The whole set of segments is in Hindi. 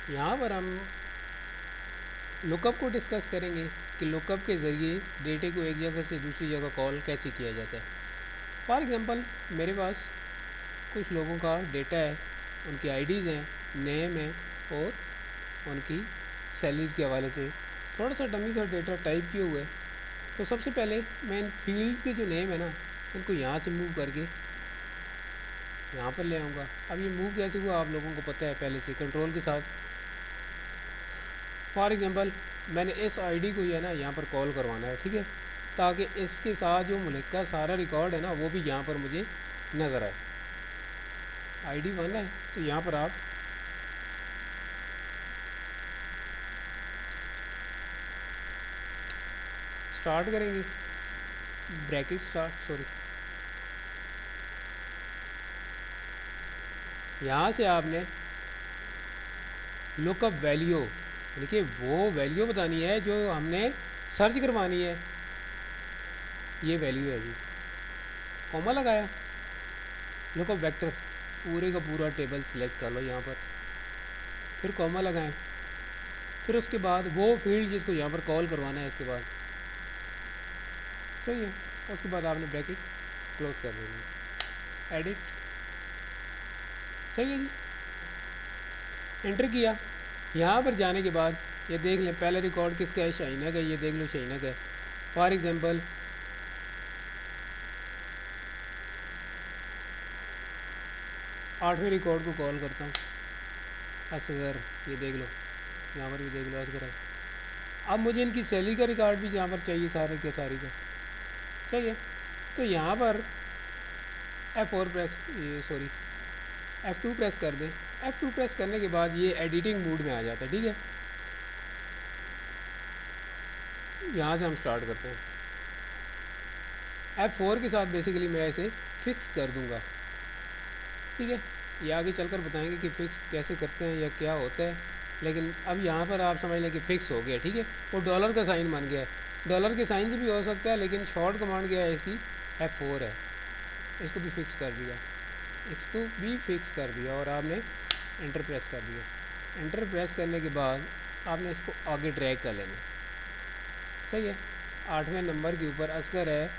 यहाँ पर हम लुकअप को डिस्कस करेंगे कि लुकअप के ज़रिए डेटे को एक जगह से दूसरी जगह कॉल कैसे किया जाता है। फॉर एग्ज़ाम्पल मेरे पास कुछ लोगों का डेटा है, उनकी आईडीज़ हैं, नेम है और उनकी सैलरीज़ के हवाले से थोड़ा सा डमी सा डेटा टाइप किए हुए है। तो सबसे पहले मैं इन फील्ड्स के जो नेम है ना, इनको यहाँ से मूव करके यहाँ पर ले आऊँगा। अब ये मूव कैसे हुआ आप लोगों को पता है पहले से, कंट्रोल के साथ। फॉर एग्ज़ाम्पल मैंने इस आईडी को है ना यहाँ पर कॉल करवाना है, ठीक है, ताकि इसके साथ जो मुल्क का सारा रिकॉर्ड है ना वो भी यहाँ पर मुझे नज़र आए। आईडी 1 है तो यहाँ पर आप स्टार्ट करेंगे, ब्रैकेट स्टार्ट, सॉरी, यहाँ से आपने लुकअप वैल्यू, देखिए वो वैल्यू बतानी है जो हमने सर्च करवानी है। ये वैल्यू है जी, कॉमा लगाया, लुकअप वेक्टर पूरे का पूरा टेबल सिलेक्ट कर लो यहाँ पर, फिर कॉमा लगाएं, फिर उसके बाद वो फील्ड जिसको यहाँ पर कॉल करवाना है इसके बाद, सही है। उसके बाद आपने ब्रैकेट क्लोज कर देंगे, एडिट, सही है जी। एंटर किया, यहाँ पर जाने के बाद ये देख लें पहले रिकॉर्ड किसका है, शाइना का, ये देख लो शाइना का है। फॉर एग्जांपल आठवें रिकॉर्ड को कॉल करता हूँ, असगर, ये देख लो, यहाँ पर भी देख लो असगर है। अब मुझे इनकी सैलरी का रिकॉर्ड भी यहाँ पर चाहिए, सारे के सारी का, सही है। तो यहाँ पर F4 प्रेस, ये सॉरी F2 प्रेस कर दें। F2 प्रेस करने के बाद ये एडिटिंग मोड में आ जाता है, ठीक है। यहाँ से हम स्टार्ट करते हैं। F4 के साथ बेसिकली मैं इसे फिक्स कर दूंगा, ठीक है। ये आगे चलकर बताएंगे कि फ़िक्स कैसे करते हैं या क्या होता है, लेकिन अब यहाँ पर आप समझ लें कि फ़िक्स हो गया, ठीक है। वो डॉलर का साइन बन गया है, डॉलर के साइन से भी हो सकता है, लेकिन शॉर्ट कमांड क्या है इसकी, F4 है। इसको भी फिक्स कर दिया, इसको भी फिक्स कर दिया और आपने एंटर प्रेस कर दिया। एंटर प्रेस करने के बाद आपने इसको आगे ड्रैग कर लेना, सही है। 8वें नंबर के ऊपर असगर है,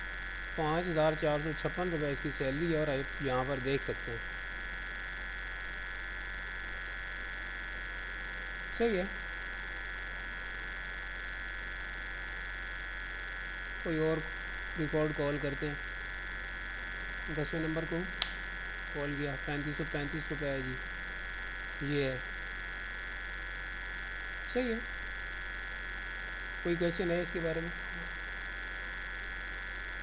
5,456 रुपये इसकी सैलरी है और आप यहाँ पर देख सकते हैं, सही है। कोई और रिकॉर्ड कॉल करते हैं, 10वें नंबर को कॉल किया, 3535 रुपये है जी, ये है, सही है। कोई क्वेश्चन है इसके बारे में?